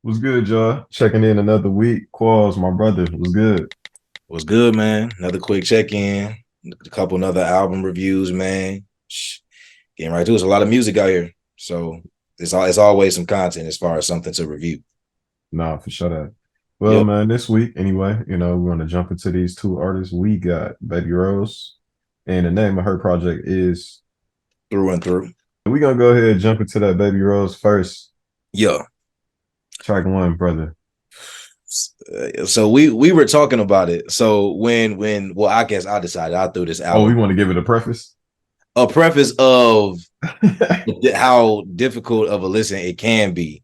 What's good, y'all? Checking in another week. Qualls, my brother. What's good? What's good, man? Another quick check-in, a couple another album reviews, man. Getting right to it. There's a lot of music out here. So it's always some content as far as something to review. Nah, for sure that. Well, Yep, man, this week, anyway, we're gonna jump into these two artists. We got Baby Rose, and the name of her project is. through and through. We're gonna go ahead and jump into that Baby Rose first. Yeah. Track one, brother. So we were talking about it. So when well, I guess I decided I threw this Oh, we album. want to give it a preface. A preface of how difficult of a listen it can be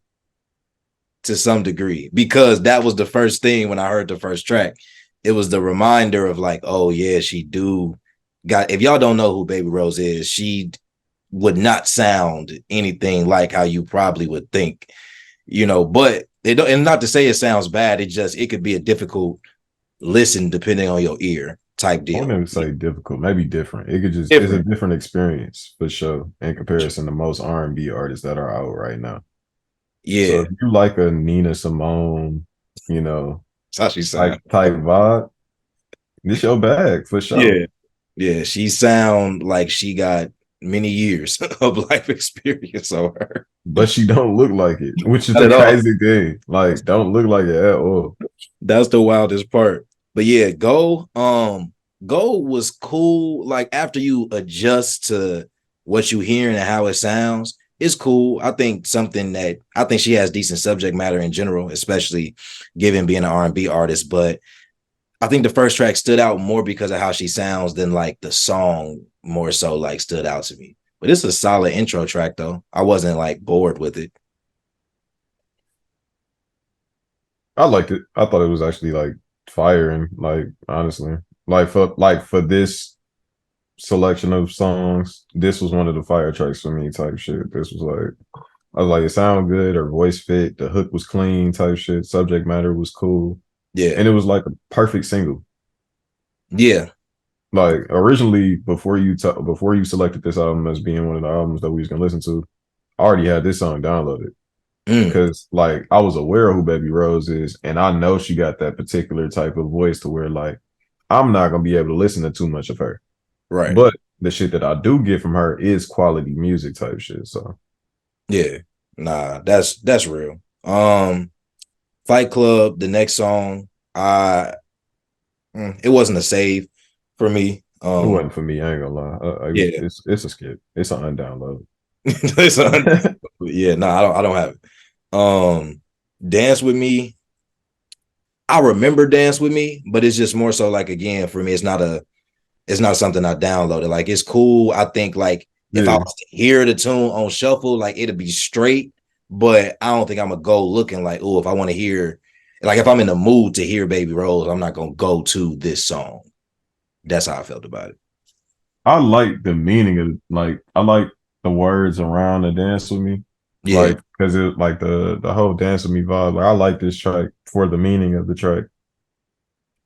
to some degree, because that was the first thing when I heard the first track. It was the reminder of like, oh yeah, she do got. If y'all don't know who Baby Rose is, she would not sound anything like how you probably would think, But it don't, and not to say it sounds bad. It could be a difficult listen depending on your ear type I deal. wouldn't even say difficult, maybe different. It's a Different, different experience for sure in comparison to most R&B artists that are out right now. So yeah. if you like a Nina Simone, you know, That's how she type sound. type vibe, this your bag for sure. Yeah, yeah. She sound like she got many years of life experience on her. But she don't look like it, which is Not the at all. crazy thing. Like, don't look like it at all. That's the wildest part. But yeah, Go was cool. Like after you adjust to what you hear and how it sounds, it's cool. I think she has decent subject matter in general, especially given being an R&B artist. But I think the first track stood out more because of how she sounds than like the song more so like stood out to me. But it's a solid intro track though. I wasn't like bored with it. I liked it. I thought it was actually like firing, like honestly. Like for this selection of songs, this was one of the fire tracks for me type shit. This was like I was like, it sounded good, her voice fit, the hook was clean type shit, subject matter was cool. Yeah. And it was like a perfect single. Yeah. Like originally, before you selected this album as being one of the albums that we was gonna listen to, I already had this song downloaded Mm, because like I was aware of who Baby Rose is, and I know she got that particular type of voice to where like I'm not gonna be able to listen to too much of her. right. But the shit that I do get from her is quality music type shit. So Yeah. Nah, that's real. Fight Club, the next song, I it wasn't a save for me. it wasn't for me. I ain't gonna lie. Yeah. It's a skip. It's an undownload. It's yeah, no, I don't have it. Dance with Me. I remember Dance with Me, but it's just more so like again for me, it's not something I downloaded. Like it's cool. I think like if I Yeah. was to hear the tune on shuffle, like it'd be straight, but I don't think I'm gonna go looking like, oh, if I want to hear like if I'm in the mood to hear Baby Rose, I'm not gonna go to this song. That's how I felt about it. I like the meaning of like I like the words around the dance with me. Yeah, Like because it like the whole dance with me vibe. Like I like this track for the meaning of the track.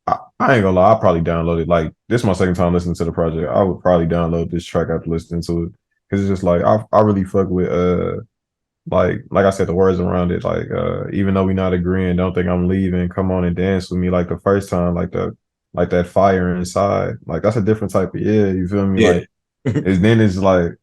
I ain't gonna lie, I probably download it. Like this is my second time listening to the project. I would probably download this track after listening to it. Cause it's just like I really fuck with like I said, the words around it, like even though we not agreeing, don't think I'm leaving, come on and dance with me like the first time, like that fire inside. Like that's a different type of yeah, you feel me? yeah, Like it's then it's like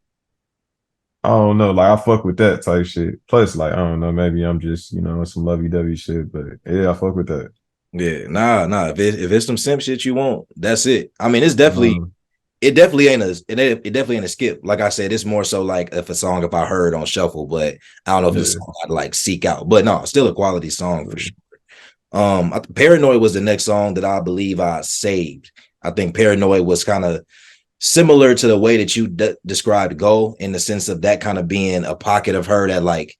I don't know, like I fuck with that type shit. Plus, like I don't know, maybe I'm just some lovey dovey shit, but yeah, I fuck with that. yeah. Nah. If it's some simp shit you want, that's it. I mean, Um, it definitely ain't a skip. Like I said, it's more so like if a song if I heard on shuffle, but I don't know if it's a yeah, song I'd like seek out. But no, still a quality song for yeah. sure. Paranoid was the next song that I believe I saved. I think Paranoid was kind of similar to the way that you described Go in the sense of that kind of being a pocket of her that like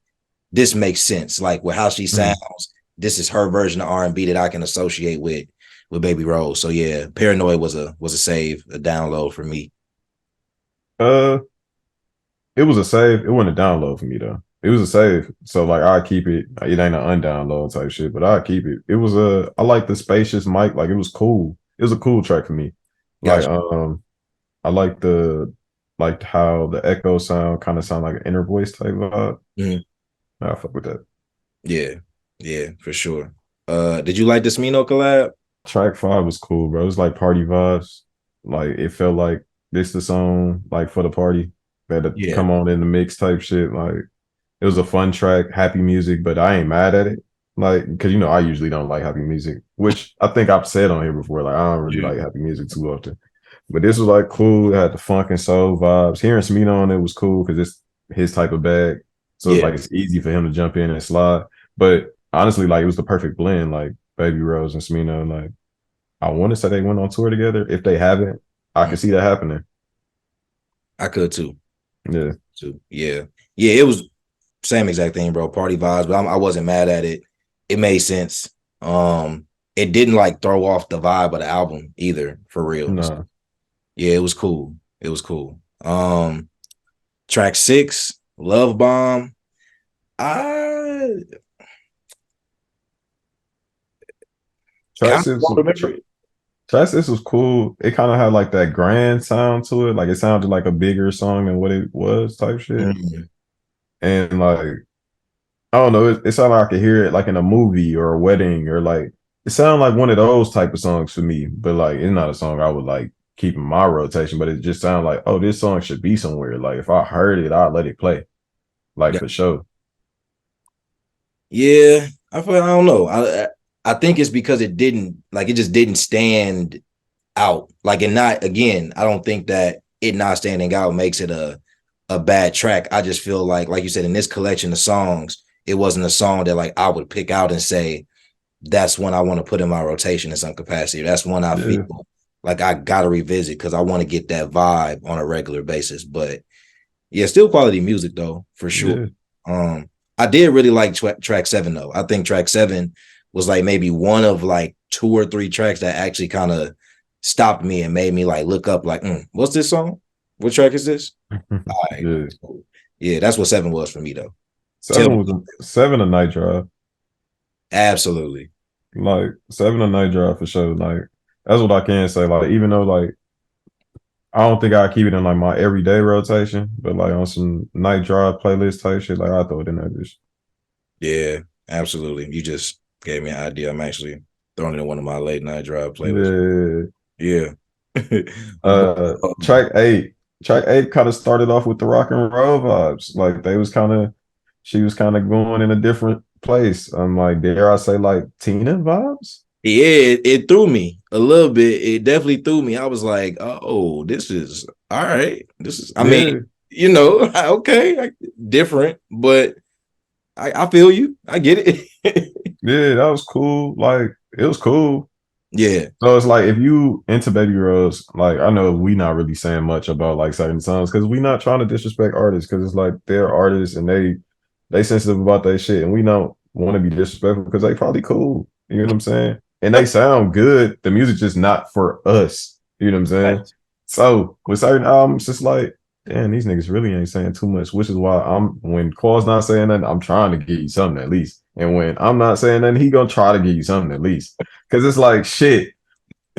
this makes sense. Like with how she Mhm. sounds, this is her version of R&B that I can associate with Baby Rose. So yeah, Paranoid was a save, a download for me. Uh, it was a save. It wasn't a download for me though. It was a save. So like I keep it. It ain't an undownload type shit, but I keep it. It was I like the spacious mic. Like it was cool. It was a cool track for me. Like Gotcha. I like how the echo sound kind of sound like an inner voice type vibe. Mhm. I fuck with that. Yeah. Yeah, for sure. Did you like the Smino collab? Track five was cool, bro. It was like party vibes. Like it felt like this the song like for the party that Yeah, come on in the mix type shit. Like it was a fun track, happy music, but I ain't mad at it. Like, because I usually don't like happy music, which I think I've said on here before. Like, I don't really yeah, like happy music too often. But this was like cool. It had the funk and soul vibes. Hearing Smino on it was cool because it's his type of bag. So it's yeah. like it's easy for him to jump in and slide. But honestly, like it was the perfect blend, like Baby Rose and Smino. Like I want to say they went on tour together. If they haven't, I Mm, can see that happening. I could too. Yeah. Too. Yeah, yeah. It was same exact thing, bro. Party vibes, but I wasn't mad at it. It made sense. It didn't like throw off the vibe of the album either, for real. No. Yeah, it was cool. It was cool. Track 6, Love Bomb. I Track kind of six don't was remember it. Track six was cool. It kind of had like that grand sound to it. Like it sounded like a bigger song than what it was type shit. Mm, And like I don't know, it sounded like I could hear it like in a movie or a wedding or like it sounded like one of those type of songs for me. But like it's not a song I would like keep in my rotation, but it just sounded like, oh, this song should be somewhere. Like if I heard it, I'd let it play. Like yeah, for sure. yeah. I don't know. I think it's because it just didn't stand out. Like, and not again, I don't think that it not standing out makes it a bad track. I just feel like you said, in this collection of songs, it wasn't a song that like I would pick out and say that's one I want to put in my rotation in some capacity. That's one I Yeah, feel like I gotta revisit because I want to get that vibe on a regular basis. But yeah, still quality music though, for sure. yeah, Um, I did really like track 7 though. I think track 7 was like maybe one of like two or three tracks that actually kind of stopped me and made me like look up like, what's this song? What track is this? All right. yeah. Yeah, that's what 7 was for me though. Tell Seven me. was seven a night drive. Absolutely. Like seven a night drive for sure. Like that's what I can say. Like even though like I don't think I keep it in like my everyday rotation, but like on some night drive playlist type shit, like I throw it in there. Just Yeah, absolutely. You just gave me an idea. I'm actually throwing it in one of my late night drive playlists. yeah. Yeah. But, Track eight. Track eight kind of started off with the rock and roll vibes. Like they was kind of, she was kind of going in a different place. I'm like, dare I say, like Tina vibes? yeah, it threw me a little bit. It definitely threw me. I was like, oh, this is all right. This is, I mean, Yeah, okay, different, but I feel you. I get it. yeah, that was cool. Like it was cool. Yeah, So it's like if you into Baby Rose, like I know we not really saying much about like certain songs because we not trying to disrespect artists because it's like they're artists and they sensitive about their shit and we don't want to be disrespectful because they probably cool. You know what I'm saying? And they sound good. The music just not for us. You know what I'm saying? right. So with certain albums, it's like, damn, these niggas really ain't saying too much, which is why I'm when Qual's not saying nothing, I'm trying to give you something at least. And when I'm not saying nothing, he gonna try to give you something at least. Cause it's like shit,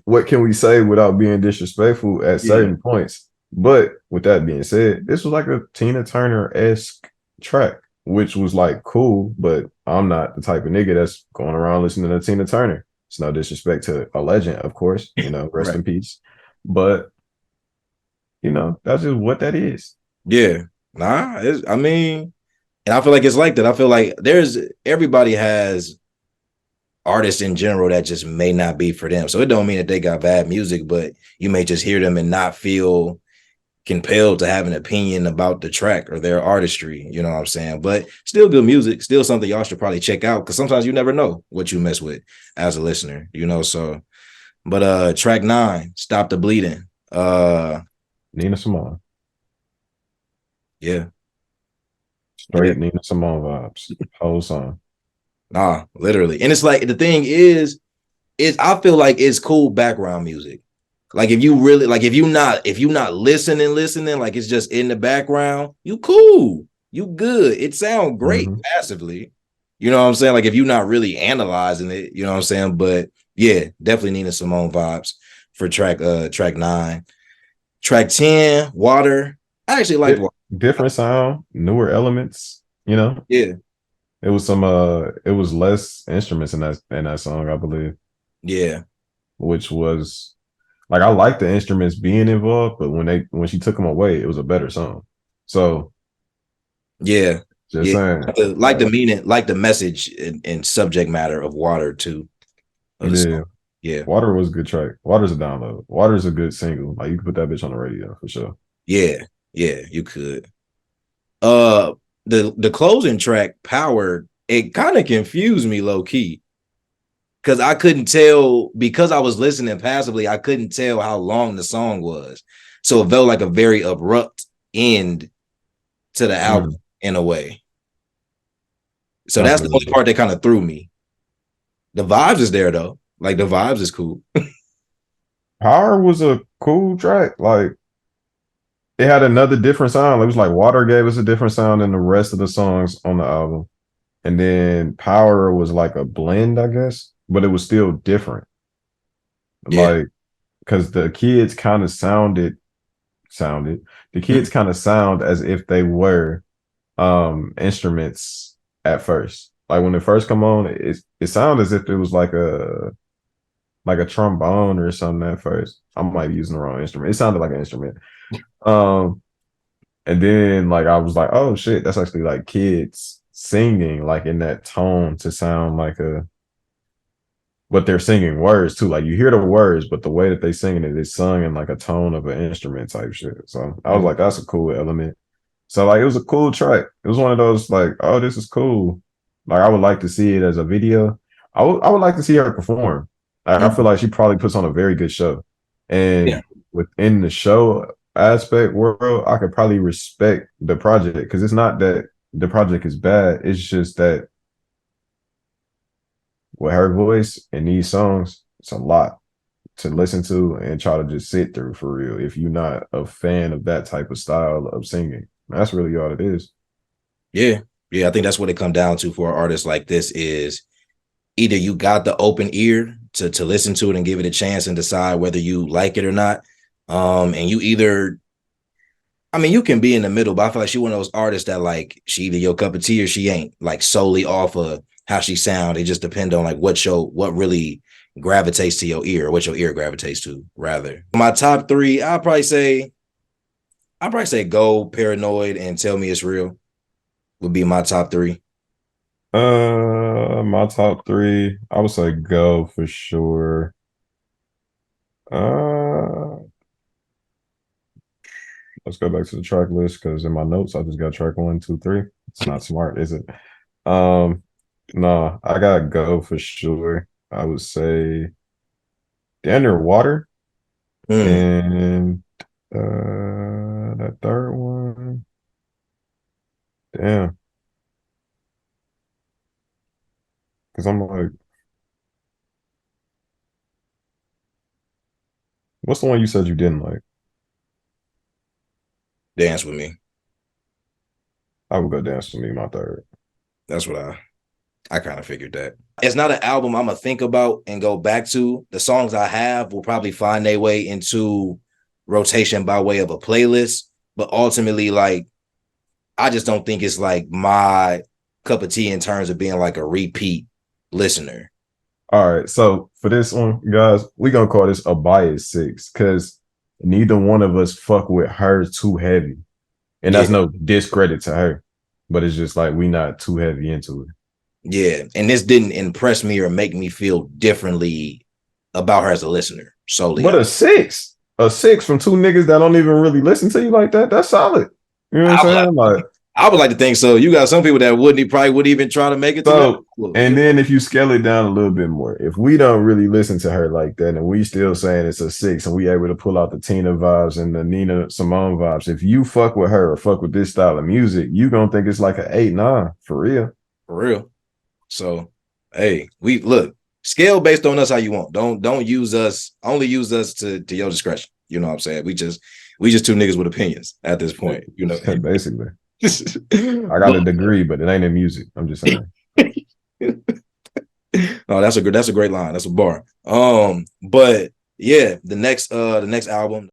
what can we say without being disrespectful at Yeah, certain points? But with that being said, this was like a Tina Turner esque track, which was like cool. But I'm not the type of nigga that's going around listening to Tina Turner. It's no disrespect to a legend, of course, rest right. in peace. But that's just what that is. Yeah, nah. I mean, and I feel like it's like that. I feel like everybody has artists in general that just may not be for them. So it don't mean that they got bad music, but you may just hear them and not feel compelled to have an opinion about the track or their artistry. You know what I'm saying? But still good music, still something y'all should probably check out because sometimes you never know what you mess with as a listener, So but track 9, Stop the Bleeding. Nina Simone, Yeah, yeah. straight Nina Simone vibes, whole song. Nah, literally. And it's like the thing is I feel like it's cool background music. Like if you really like if you not listening, like it's just in the background, you cool. You good. It sounds great Mm-hmm. passively. You know what I'm saying? Like if you're not really analyzing it, you know what I'm saying? But yeah, definitely Nina Simone vibes for track 9. Track 10, Water. I actually liked Water. Different sound, newer elements. Yeah. It was some it was less instruments in that song, I believe, Yeah, which was like I like the instruments being involved, but when she took them away, it was a better song. So yeah, just yeah. saying, Like the meaning, like the message and subject matter of Water too of the song. yeah, Yeah, Water was a good track. Water's a download. Water's a good single. Like you can put that bitch on the radio for sure. yeah, yeah. You could. Uh, the closing track, Power, it kind of confused me low key because I couldn't tell because I was listening passively. I couldn't tell how long the song was, so it felt like a very abrupt end to the album Mm, in a way. So I that's the feel only you. part that kind of threw me. The vibes is there though. Like the vibes is cool. Power was a cool track. Like it had another different sound. It was like Water gave us a different sound than the rest of the songs on the album. And then Power was like a blend, I guess, but it was still different. Yeah. Like because the kids kind of sounded the Mm. kids kind of sound as if they were instruments at first. Like when it first come on, it sounded as if it was like a trombone or something at first. I might be using the wrong instrument. It sounded like an instrument. Um and then like I was like, oh shit, that's actually like kids singing like in that tone to sound like a but they're singing words too. Like you hear the words, but the way that they singing it is sung in like a tone of an instrument type shit. So I was Mm. like, that's a cool element. So like it was a cool track. It was one of those like, oh, this is cool. Like I would like to see it as a video. I would like to see her perform. Like, I feel Mm. like she probably puts on a very good show. Yeah. And within the show aspect world, I could probably respect the project because it's not that the project is bad. It's just that with her voice in these songs, it's a lot to listen to and try to just sit through for real if you're not a fan of that type of style of singing. That's really all it is. Yeah. Yeah. I think that's what it come down to for an artist like this is either you got the open ear to listen to it and give it a chance and decide whether you like it or not. And you either I mean, you can be in the middle, but I feel like she one of those artists that like she either your cup of tea or she ain't, like solely off of how she sound. It just depends on like what really gravitates to your ear, or what your ear gravitates to, rather. My top three, I'd probably say Go, Paranoid, and Tell Me It's Real would be my top three. My top three, I would say Go for sure. Uh, let's go back to the track list because in my notes I just got track one, two, three. It's not smart, is it? Um, no, I got Go for sure. I would say the Underwater Mm, and that third one. Damn, because I'm like, what's the one you said you didn't like? Dance with Me. I would go Dance with Me, my third. That's what I kind of figured that. It's not an album I'm gonna think about and go back to. The songs I have will probably find their way into rotation by way of a playlist, but ultimately, like, I just don't think it's like my cup of tea in terms of being like a repeat listener. All right, so for this one, guys, we gonna call this a bias six because neither one of us fuck with her too heavy, and Yeah, that's no discredit to her, but it's just like we not too heavy into it. yeah. And this didn't impress me or make me feel differently about her as a listener solely. But a six from two niggas that don't even really listen to you like that, that's solid. You know what I'm I would like saying? Like I would like to think so. You got some people that probably wouldn't even try to make it to that so, level, and then if you scale it down a little bit more, if we don't really listen to her like that, and we still saying it's a six, and we able to pull out the Tina vibes and the Nina Simone vibes, if you fuck with her or fuck with this style of music, you gonna think it's like an eight, nine for real. for real. So, hey, we look scale based on us how you want. Don't use us. Only use us to your discretion. You know what I'm saying? We just two niggas with opinions at this point. You know. Basically, I got a degree, but it ain't in music. I'm just saying. Oh, that's a great line. That's a bar. But yeah, the next album